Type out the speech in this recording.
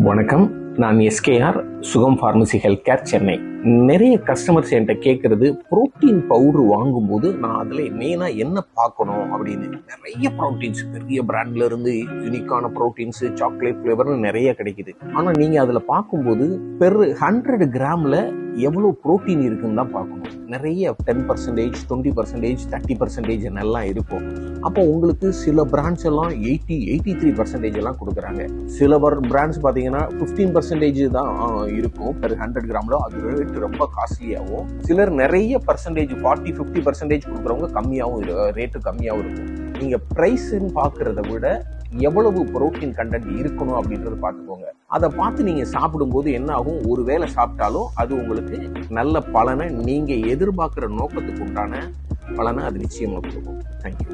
வணக்கம். நான் எஸ்கேஆர் சுகம் ஃபார்மசி ஹெல்த் கேர் சென்னை. நிறைய கஸ்டமர்ஸ் என்கிட்ட கேட்கறது, புரோட்டீன் பவுடர் வாங்கும்போது நான் அதில் மெயினாக என்ன பார்க்கணும் அப்படின்னு. நிறைய ப்ரோட்டீன்ஸ், பெரிய பிராண்ட்ல இருந்து யூனிக்கான ப்ரோட்டீன்ஸ், சாக்லேட் ஃப்ளேவர்னு நிறைய கிடைக்குது. ஆனால் நீங்கள் அதில் பார்க்கும்போது பெர் 100 கிராமில் எவ்வளோ ப்ரோட்டீன் இருக்குன்னு தான் பார்க்கணும். நிறைய 10%, 20%, 30% எல்லாம் இருக்கும். அப்போ உங்களுக்கு சில பிராண்ட்ஸ் எல்லாம் 83% எல்லாம் கொடுக்குறாங்க. சில பிராண்ட்ஸ் பார்த்தீங்கன்னா 15% தான் இருக்கும் பெர் 100 கிராம்ல. அது ரேட் ரொம்ப காஸ்ட்லியாகவும், சிலர் நிறைய பர்சன்டேஜ் 40-50% கொடுக்குறவங்க கம்மியாகவும் ரேட்டு கம்மியாகவும் இருக்கும். நீங்க பிரைஸ்ன்னு பார்க்கறத விட எவ்வளவு புரோட்டீன் கண்டென்ட் இருக்கணும் அப்படின்றத பார்த்துக்கோங்க. அதை பார்த்து நீங்க சாப்பிடும்போது என்ன ஆகும், ஒரு வேளை சாப்பிட்டாலும் அது உங்களுக்கு நல்ல பலனை, நீங்க எதிர்பார்க்கிற நோக்கத்துக்கு உண்டான பலனை அது நிச்சயமா கொடுக்கும். தேங்க்யூ.